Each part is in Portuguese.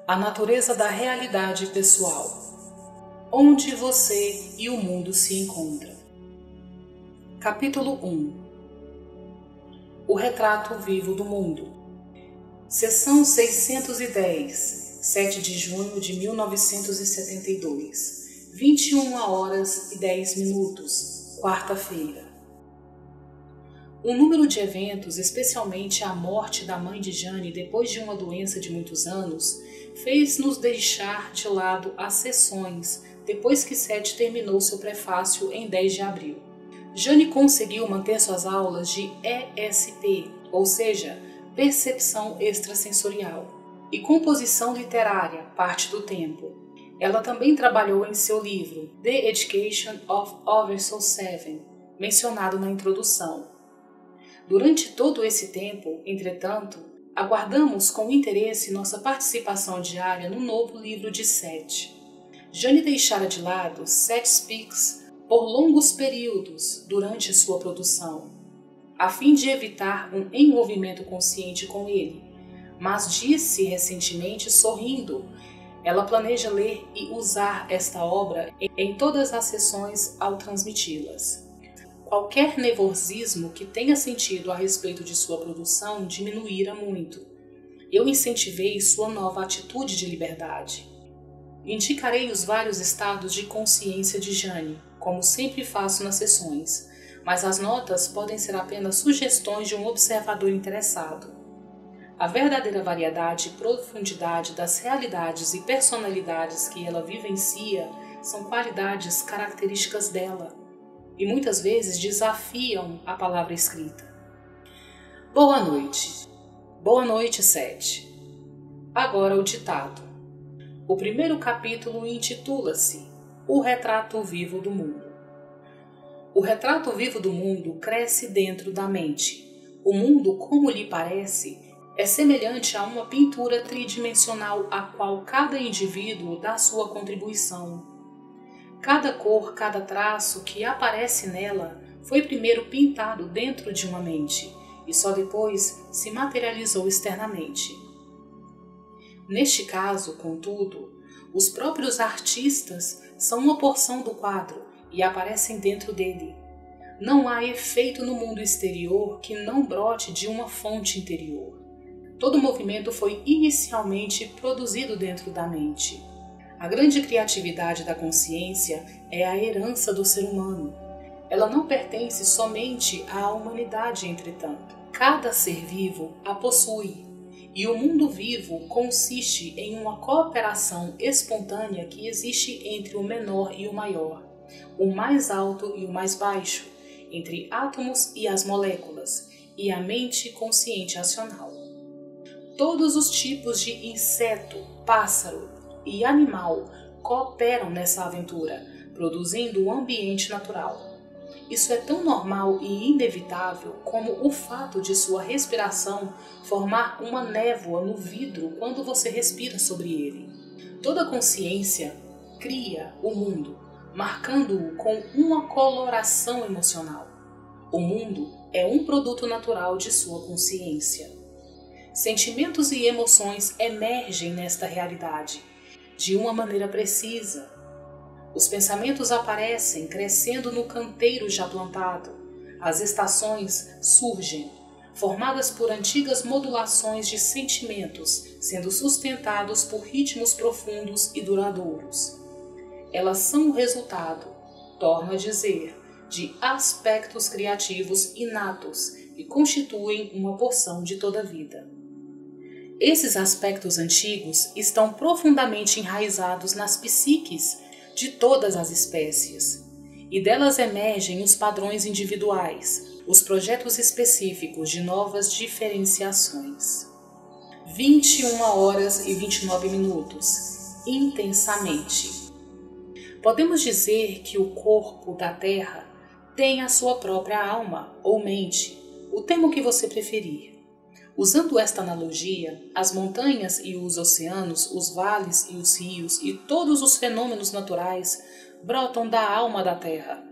A natureza da realidade pessoal. Onde você e o mundo se encontram. Capítulo 1. O retrato vivo do mundo. Seção 610, 7 de junho de 1972, 21h10, quarta-feira. O número de eventos, especialmente a morte da mãe de Jane depois de uma doença de muitos anos, fez-nos deixar de lado as sessões depois que Seth terminou seu prefácio em 10 de abril. Jane conseguiu manter suas aulas de ESP, ou seja, percepção extrasensorial, e composição literária, parte do tempo. Ela também trabalhou em seu livro The Education of Oversoul 7, mencionado na introdução. Durante todo esse tempo, entretanto, aguardamos com interesse nossa participação diária no novo livro de Seth. Jane deixara de lado Seth Speaks por longos períodos durante sua produção, a fim de evitar um envolvimento consciente com ele, mas disse recentemente, sorrindo, ela planeja ler e usar esta obra em todas as sessões ao transmiti-las. Qualquer nervosismo que tenha sentido a respeito de sua produção diminuíra muito. Eu incentivei sua nova atitude de liberdade. Indicarei os vários estados de consciência de Jane, como sempre faço nas sessões, mas as notas podem ser apenas sugestões de um observador interessado. A verdadeira variedade e profundidade das realidades e personalidades que ela vivencia são qualidades características dela, e muitas vezes desafiam a palavra escrita. Boa noite. Boa noite, Seth. Agora o ditado. O primeiro capítulo intitula-se O Retrato Vivo do Mundo. O retrato vivo do mundo cresce dentro da mente. O mundo, como lhe parece, é semelhante a uma pintura tridimensional a qual cada indivíduo dá sua contribuição. Cada cor, cada traço que aparece nela foi primeiro pintado dentro de uma mente e só depois se materializou externamente. Neste caso, contudo, os próprios artistas são uma porção do quadro e aparecem dentro dele. Não há efeito no mundo exterior que não brote de uma fonte interior. Todo movimento foi inicialmente produzido dentro da mente. A grande criatividade da consciência é a herança do ser humano. Ela não pertence somente à humanidade, entretanto. Cada ser vivo a possui, e o mundo vivo consiste em uma cooperação espontânea que existe entre o menor e o maior, o mais alto e o mais baixo, entre átomos e as moléculas, e a mente consciente acional. Todos os tipos de inseto, pássaro e animal cooperam nessa aventura, produzindo um ambiente natural. Isso é tão normal e inevitável como o fato de sua respiração formar uma névoa no vidro quando você respira sobre ele. Toda consciência cria o mundo, marcando-o com uma coloração emocional. O mundo é um produto natural de sua consciência. Sentimentos e emoções emergem nesta realidade de uma maneira precisa. Os pensamentos aparecem crescendo no canteiro já plantado. As estações surgem, formadas por antigas modulações de sentimentos, sendo sustentados por ritmos profundos e duradouros. Elas são o resultado, torno a dizer, de aspectos criativos inatos e constituem uma porção de toda a vida. Esses aspectos antigos estão profundamente enraizados nas psiques de todas as espécies, e delas emergem os padrões individuais, os projetos específicos de novas diferenciações. 21h29, intensamente. Podemos dizer que o corpo da Terra tem a sua própria alma ou mente, o termo que você preferir. Usando esta analogia, as montanhas e os oceanos, os vales e os rios e todos os fenômenos naturais brotam da alma da Terra,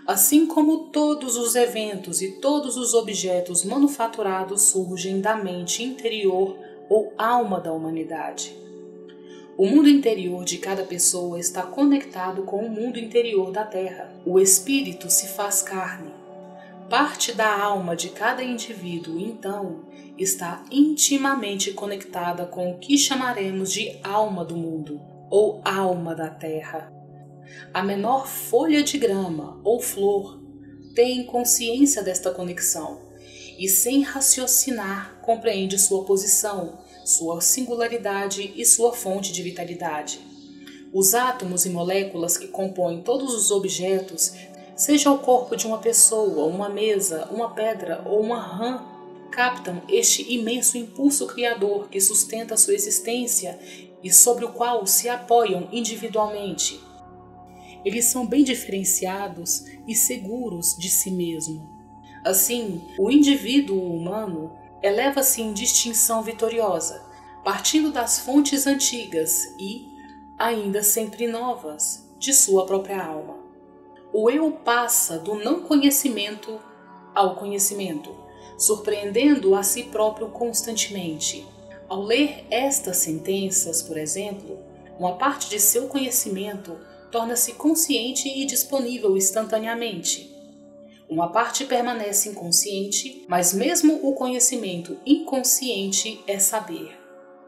assim como todos os eventos e todos os objetos manufaturados surgem da mente interior ou alma da humanidade. O mundo interior de cada pessoa está conectado com o mundo interior da Terra. O espírito se faz carne. Parte da alma de cada indivíduo, então, está intimamente conectada com o que chamaremos de alma do mundo, ou alma da Terra. A menor folha de grama ou flor tem consciência desta conexão e, sem raciocinar, compreende sua posição, sua singularidade e sua fonte de vitalidade. Os átomos e moléculas que compõem todos os objetos, seja o corpo de uma pessoa, uma mesa, uma pedra ou uma rã, captam este imenso impulso criador que sustenta sua existência e sobre o qual se apoiam individualmente. Eles são bem diferenciados e seguros de si mesmo. Assim, o indivíduo humano eleva-se em distinção vitoriosa, partindo das fontes antigas e, ainda sempre novas, de sua própria alma. O eu passa do não conhecimento ao conhecimento, surpreendendo a si próprio constantemente. Ao ler estas sentenças, por exemplo, uma parte de seu conhecimento torna-se consciente e disponível instantaneamente. Uma parte permanece inconsciente, mas mesmo o conhecimento inconsciente é saber,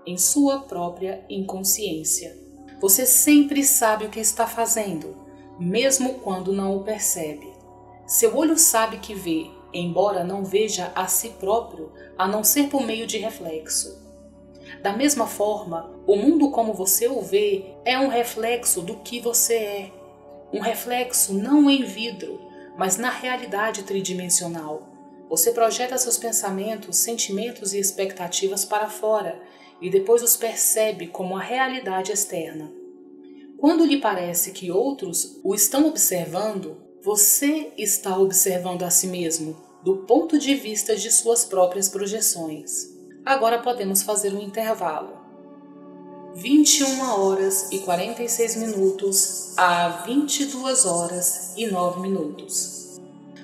em sua própria inconsciência. Você sempre sabe o que está fazendo, mesmo quando não o percebe. Seu olho sabe que vê, embora não veja a si próprio, a não ser por meio de reflexo. Da mesma forma, o mundo como você o vê é um reflexo do que você é. Um reflexo não em vidro, mas na realidade tridimensional. Você projeta seus pensamentos, sentimentos e expectativas para fora e depois os percebe como a realidade externa. Quando lhe parece que outros o estão observando, você está observando a si mesmo, do ponto de vista de suas próprias projeções. Agora podemos fazer um intervalo. 21 horas e 46 minutos a 22 horas e 9 minutos.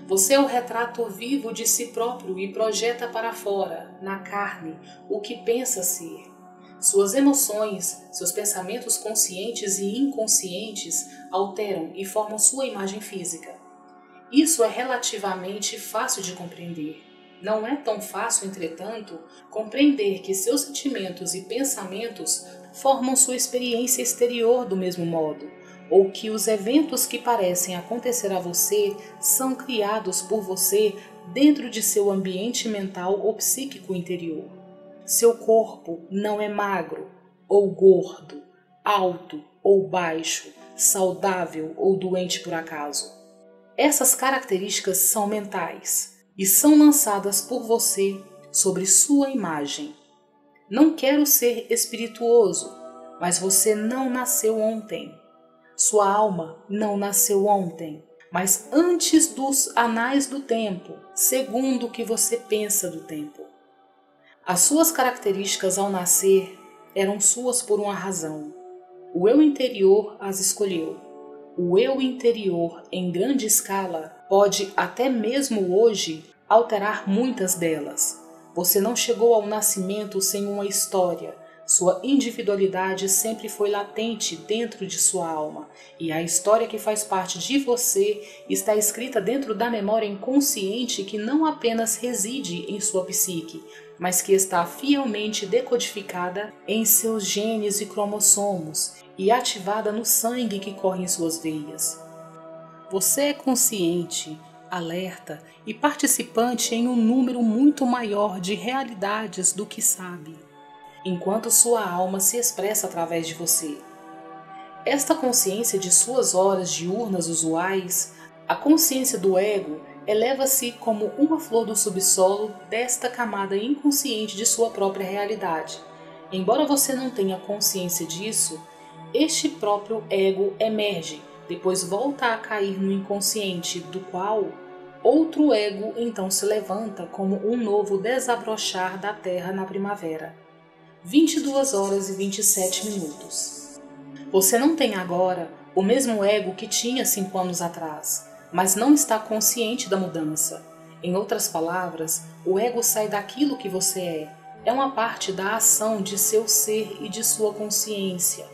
Você é o retrato vivo de si próprio e projeta para fora, na carne, o que pensa ser. Suas emoções, seus pensamentos conscientes e inconscientes alteram e formam sua imagem física. Isso é relativamente fácil de compreender. Não é tão fácil, entretanto, compreender que seus sentimentos e pensamentos formam sua experiência exterior do mesmo modo, ou que os eventos que parecem acontecer a você são criados por você dentro de seu ambiente mental ou psíquico interior. Seu corpo não é magro ou gordo, alto ou baixo, saudável ou doente por acaso. Essas características são mentais e são lançadas por você sobre sua imagem. Não quero ser espirituoso, mas você não nasceu ontem. Sua alma não nasceu ontem, mas antes dos anais do tempo, segundo o que você pensa do tempo. As suas características ao nascer eram suas por uma razão. O eu interior as escolheu. O eu interior, em grande escala, pode até mesmo hoje alterar muitas delas. Você não chegou ao nascimento sem uma história. Sua individualidade sempre foi latente dentro de sua alma, e a história que faz parte de você está escrita dentro da memória inconsciente que não apenas reside em sua psique, mas que está fielmente decodificada em seus genes e cromossomos e ativada no sangue que corre em suas veias. Você é consciente, alerta e participante em um número muito maior de realidades do que sabe, enquanto sua alma se expressa através de você. Esta consciência de suas horas diurnas usuais, a consciência do ego, eleva-se como uma flor do subsolo desta camada inconsciente de sua própria realidade. Embora você não tenha consciência disso, este próprio ego emerge, depois volta a cair no inconsciente, do qual outro ego então se levanta como um novo desabrochar da terra na primavera. 22 horas e 27 minutos. Você não tem agora o mesmo ego que tinha 5 anos atrás, mas não está consciente da mudança. Em outras palavras, o ego sai daquilo que você é uma parte da ação de seu ser e de sua consciência,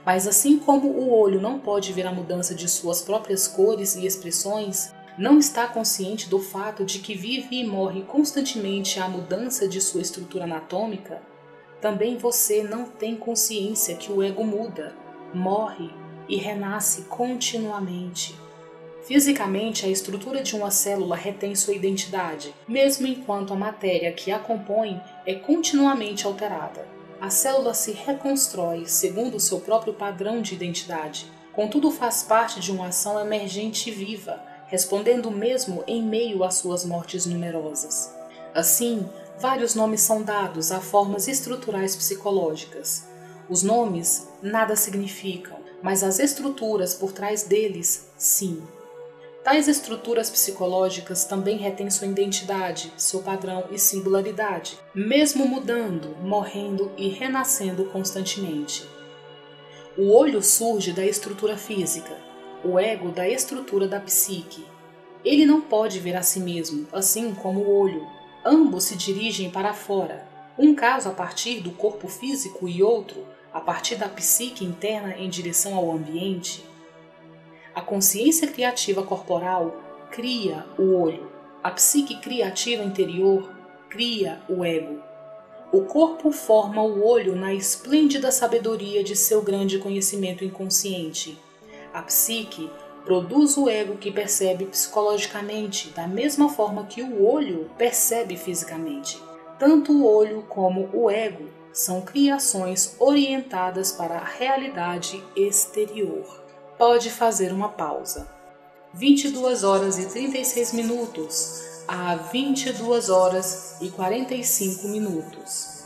Mas assim como o olho não pode ver a mudança de suas próprias cores e expressões, não está consciente do fato de que vive e morre constantemente a mudança de sua estrutura anatômica, também você não tem consciência que o ego muda, morre e renasce continuamente. Fisicamente, a estrutura de uma célula retém sua identidade, mesmo enquanto a matéria que a compõe é continuamente alterada. A célula se reconstrói segundo o seu próprio padrão de identidade, contudo faz parte de uma ação emergente e viva, respondendo mesmo em meio às suas mortes numerosas. Assim, vários nomes são dados a formas estruturais psicológicas. Os nomes nada significam, mas as estruturas por trás deles, sim. Tais estruturas psicológicas também retêm sua identidade, seu padrão e singularidade, mesmo mudando, morrendo e renascendo constantemente. O olho surge da estrutura física, o ego da estrutura da psique. Ele não pode ver a si mesmo, assim como o olho. Ambos se dirigem para fora, um caso a partir do corpo físico e outro a partir da psique interna em direção ao ambiente. A consciência criativa corporal cria o olho. A psique criativa interior cria o ego. O corpo forma o olho na esplêndida sabedoria de seu grande conhecimento inconsciente. A psique produz o ego que percebe psicologicamente, da mesma forma que o olho percebe fisicamente. Tanto o olho como o ego são criações orientadas para a realidade exterior. Pode fazer uma pausa. 22 horas e 36 minutos a 22 horas e 45 minutos.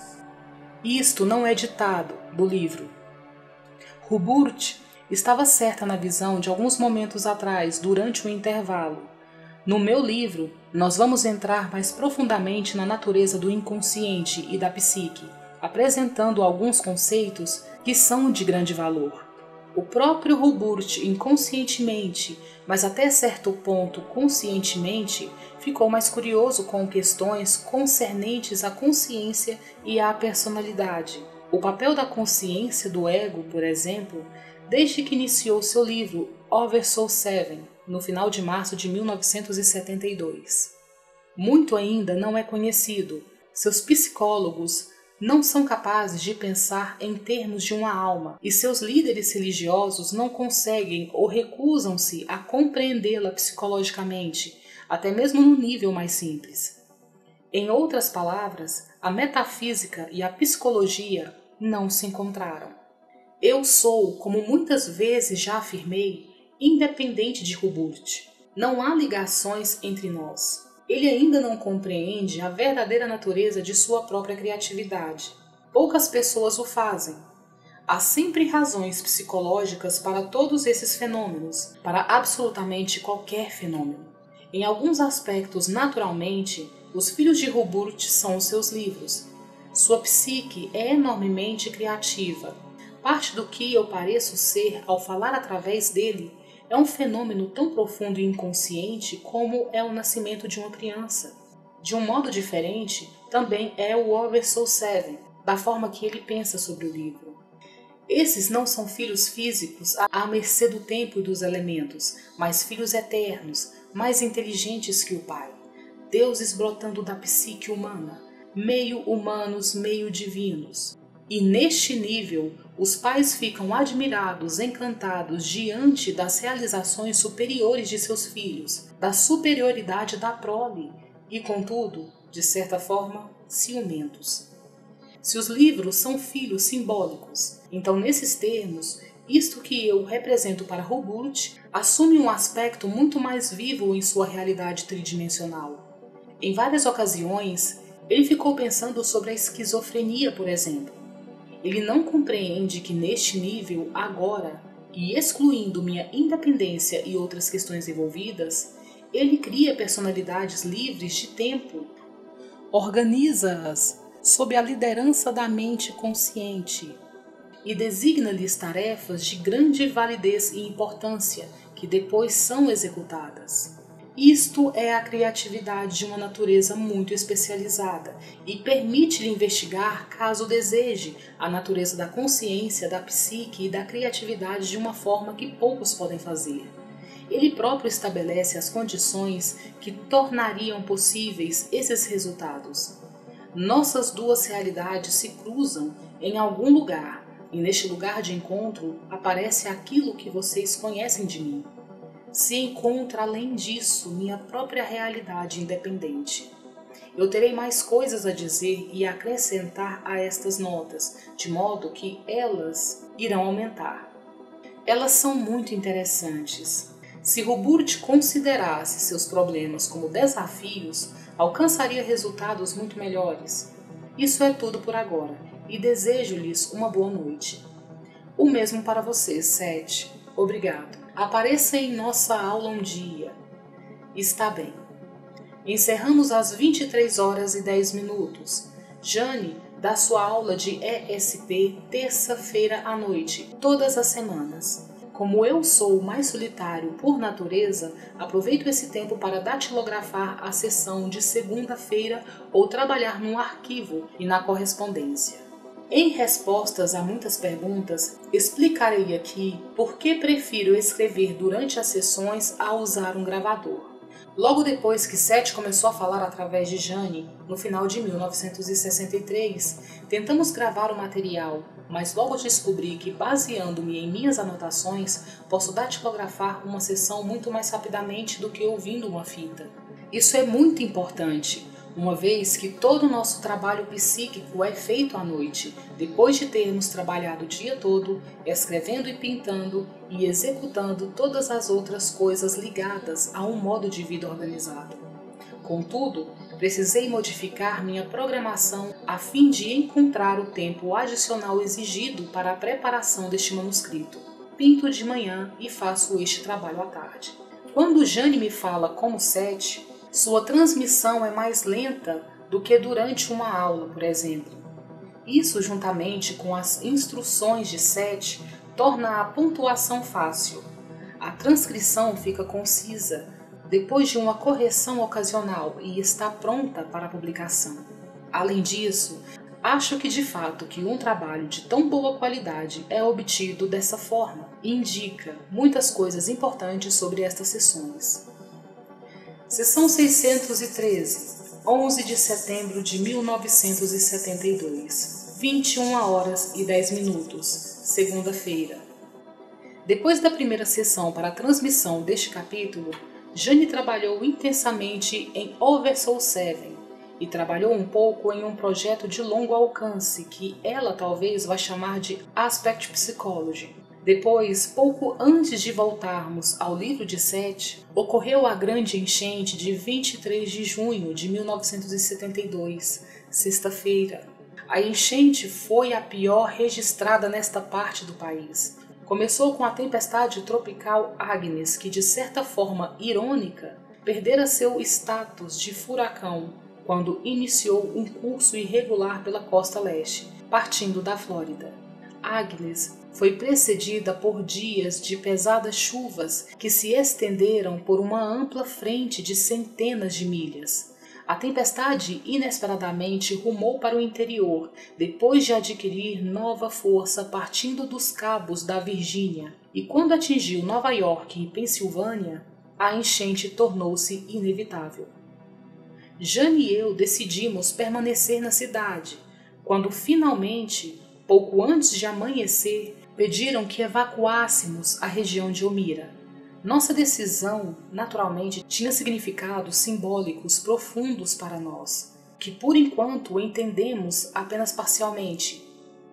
Isto não é ditado do livro. Hubert estava certa na visão de alguns momentos atrás, durante o intervalo. No meu livro, nós vamos entrar mais profundamente na natureza do inconsciente e da psique, apresentando alguns conceitos que são de grande valor. O próprio Hubert, inconscientemente, mas até certo ponto conscientemente, ficou mais curioso com questões concernentes à consciência e à personalidade. O papel da consciência do ego, por exemplo, desde que iniciou seu livro Oversoul 7, no final de março de 1972. Muito ainda não é conhecido. Seus psicólogos não são capazes de pensar em termos de uma alma, e seus líderes religiosos não conseguem ou recusam-se a compreendê-la psicologicamente, até mesmo no nível mais simples. Em outras palavras, a metafísica e a psicologia não se encontraram. Eu sou, como muitas vezes já afirmei, independente de Hubert. Não há ligações entre nós. Ele ainda não compreende a verdadeira natureza de sua própria criatividade. Poucas pessoas o fazem. Há sempre razões psicológicas para todos esses fenômenos, para absolutamente qualquer fenômeno. Em alguns aspectos, naturalmente, os filhos de Hubert são os seus livros. Sua psique é enormemente criativa. Parte do que eu pareço ser ao falar através dele é um fenômeno tão profundo e inconsciente como é o nascimento de uma criança. De um modo diferente, também é o Oversoul 7, da forma que ele pensa sobre o livro. Esses não são filhos físicos à mercê do tempo e dos elementos, mas filhos eternos, mais inteligentes que o Pai. Deuses brotando da psique humana, meio humanos, meio divinos. E neste nível, os pais ficam admirados, encantados diante das realizações superiores de seus filhos, da superioridade da prole e, contudo, de certa forma, ciumentos. Se os livros são filhos simbólicos, então nesses termos, isto que eu represento para Hubert assume um aspecto muito mais vivo em sua realidade tridimensional. Em várias ocasiões, ele ficou pensando sobre a esquizofrenia, por exemplo. Ele não compreende que neste nível, agora, e excluindo minha independência e outras questões envolvidas, ele cria personalidades livres de tempo, organiza-as sob a liderança da mente consciente e designa-lhes tarefas de grande validez e importância que depois são executadas. Isto é a criatividade de uma natureza muito especializada e permite-lhe investigar, caso deseje, a natureza da consciência, da psique e da criatividade de uma forma que poucos podem fazer. Ele próprio estabelece as condições que tornariam possíveis esses resultados. Nossas duas realidades se cruzam em algum lugar, e neste lugar de encontro aparece aquilo que vocês conhecem de mim. Se encontra além disso minha própria realidade independente. Eu terei mais coisas a dizer e a acrescentar a estas notas, de modo que elas irão aumentar. Elas são muito interessantes. Se Hubert considerasse seus problemas como desafios, alcançaria resultados muito melhores. Isso é tudo por agora, e desejo-lhes uma boa noite. O mesmo para vocês, Seth. Obrigado. Apareça em nossa aula um dia. Está bem. Encerramos às 23h10. Jane dá sua aula de ESP terça-feira à noite, todas as semanas. Como eu sou o mais solitário por natureza, aproveito esse tempo para datilografar a sessão de segunda-feira ou trabalhar no arquivo e na correspondência. Em respostas a muitas perguntas, explicarei aqui por que prefiro escrever durante as sessões a usar um gravador. Logo depois que Seth começou a falar através de Jane, no final de 1963, tentamos gravar o material, mas logo descobri que, baseando-me em minhas anotações, posso datilografar uma sessão muito mais rapidamente do que ouvindo uma fita. Isso é muito importante, uma vez que todo o nosso trabalho psíquico é feito à noite, depois de termos trabalhado o dia todo, escrevendo e pintando e executando todas as outras coisas ligadas a um modo de vida organizado. Contudo, precisei modificar minha programação a fim de encontrar o tempo adicional exigido para a preparação deste manuscrito. Pinto de manhã e faço este trabalho à tarde. Quando Jane me fala como Seth, sua transmissão é mais lenta do que durante uma aula, por exemplo. Isso, juntamente com as instruções de Seth, torna a pontuação fácil. A transcrição fica concisa, depois de uma correção ocasional e está pronta para a publicação. Além disso, acho que de fato que um trabalho de tão boa qualidade é obtido dessa forma e indica muitas coisas importantes sobre estas sessões. Sessão 613, 11 de setembro de 1972, 21h10, segunda-feira. Depois da primeira sessão para a transmissão deste capítulo, Jane trabalhou intensamente em Oversoul 7 e trabalhou um pouco em um projeto de longo alcance que ela talvez vai chamar de Aspect Psychology. Depois, pouco antes de voltarmos ao livro de Seth, ocorreu a grande enchente de 23 de junho de 1972, sexta-feira. A enchente foi a pior registrada nesta parte do país. Começou com a tempestade tropical Agnes, que de certa forma irônica, perdera seu status de furacão quando iniciou um curso irregular pela costa leste, partindo da Flórida. Agnes foi precedida por dias de pesadas chuvas que se estenderam por uma ampla frente de centenas de milhas. A tempestade inesperadamente rumou para o interior, depois de adquirir nova força partindo dos cabos da Virgínia, e quando atingiu Nova York e Pensilvânia, a enchente tornou-se inevitável. Jane e eu decidimos permanecer na cidade, quando finalmente, pouco antes de amanhecer, pediram que evacuássemos a região de Omira. Nossa decisão, naturalmente, tinha significados simbólicos profundos para nós, que por enquanto entendemos apenas parcialmente.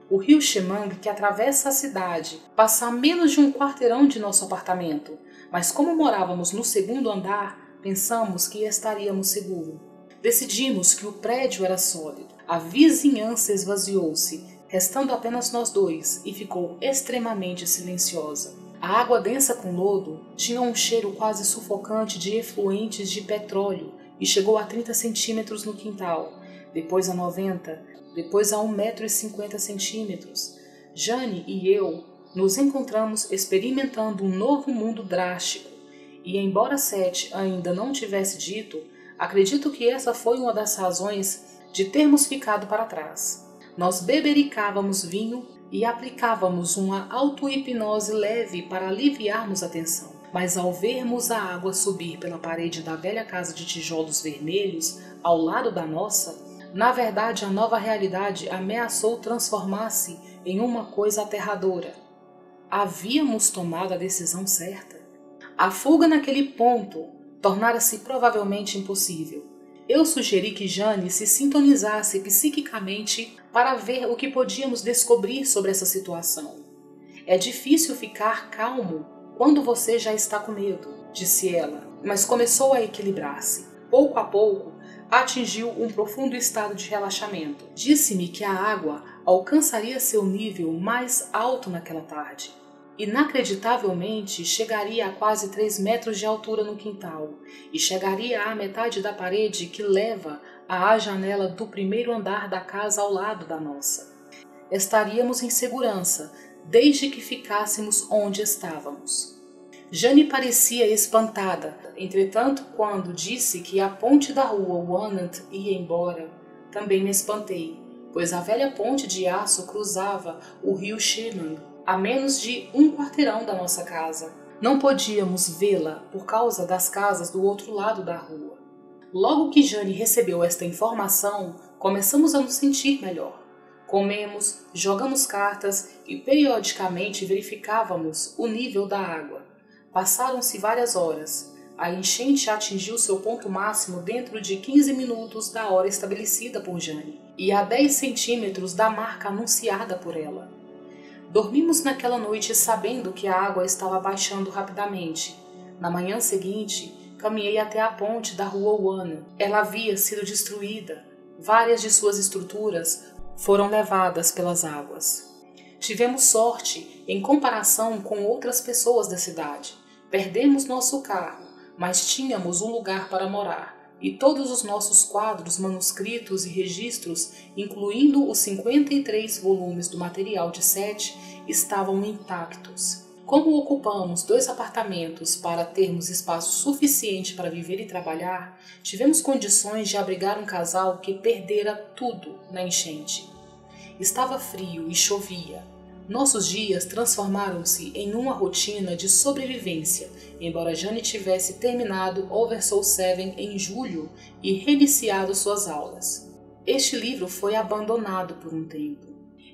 O rio Chemang, que atravessa a cidade, passa a menos de um quarteirão de nosso apartamento, mas como morávamos no segundo andar, pensamos que estaríamos seguros. Decidimos que o prédio era sólido. A vizinhança esvaziou-se, restando apenas nós dois, e ficou extremamente silenciosa. A água densa com lodo tinha um cheiro quase sufocante de efluentes de petróleo e chegou a 30 centímetros no quintal, depois a 90, depois a 1,50 m. Jane e eu nos encontramos experimentando um novo mundo drástico, E embora Seth ainda não tivesse dito, acredito que essa foi uma das razões de termos ficado para trás. Nós bebericávamos vinho e aplicávamos uma auto-hipnose leve para aliviarmos a tensão. Mas ao vermos a água subir pela parede da velha casa de tijolos vermelhos ao lado da nossa, na verdade a nova realidade ameaçou transformar-se em uma coisa aterradora. Havíamos tomado a decisão certa. A fuga naquele ponto tornara-se provavelmente impossível. Eu sugeri que Jane se sintonizasse psiquicamente para ver o que podíamos descobrir sobre essa situação. É difícil ficar calmo quando você já está com medo, disse ela, mas começou a equilibrar-se. Pouco a pouco, atingiu um profundo estado de relaxamento. Disse-me que a água alcançaria seu nível mais alto naquela tarde. Inacreditavelmente, chegaria a quase 3 metros de altura no quintal e chegaria à metade da parede que leva à janela do primeiro andar da casa ao lado da nossa. Estaríamos em segurança, desde que ficássemos onde estávamos. Jane parecia espantada, entretanto, quando disse que a ponte da rua Walnut ia embora, também me espantei, pois a velha ponte de aço cruzava o rio Sherman, a menos de um quarteirão da nossa casa. Não podíamos vê-la por causa das casas do outro lado da rua. Logo que Jane recebeu esta informação, começamos a nos sentir melhor. Comemos, jogamos cartas e periodicamente verificávamos o nível da água. Passaram-se várias horas. A enchente atingiu seu ponto máximo dentro de 15 minutos da hora estabelecida por Jane e a 10 centímetros da marca anunciada por ela. Dormimos naquela noite sabendo que a água estava baixando rapidamente. Na manhã seguinte, caminhei até a ponte da rua Warner. Ela havia sido destruída. Várias de suas estruturas foram levadas pelas águas. Tivemos sorte em comparação com outras pessoas da cidade. Perdemos nosso carro, mas tínhamos um lugar para morar. E todos os nossos quadros, manuscritos e registros, incluindo os 53 volumes do material de Seth, estavam intactos. Como ocupamos 2 apartamentos para termos espaço suficiente para viver e trabalhar, tivemos condições de abrigar um casal que perdera tudo na enchente. Estava frio e chovia. Nossos dias transformaram-se em uma rotina de sobrevivência, embora Jane tivesse terminado Oversoul 7 em julho e reiniciado suas aulas. Este livro foi abandonado por um tempo.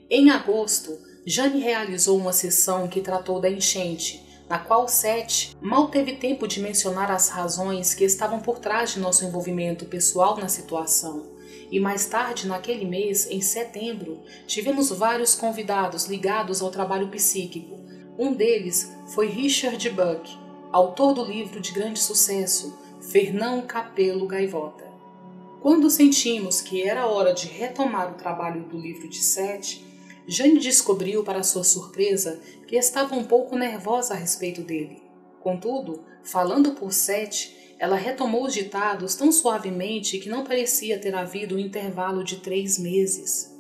Em agosto, Jane realizou uma sessão que tratou da enchente, na qual Seth mal teve tempo de mencionar as razões que estavam por trás de nosso envolvimento pessoal na situação. E mais tarde, naquele mês, em setembro, tivemos vários convidados ligados ao trabalho psíquico. Um deles foi Richard Buck, autor do livro de grande sucesso, Fernão Capelo Gaivota. Quando sentimos que era hora de retomar o trabalho do livro de Seth, Jane descobriu, para sua surpresa, que estava um pouco nervosa a respeito dele. Contudo, falando por Seth, ela retomou os ditados tão suavemente que não parecia ter havido um intervalo de 3 meses.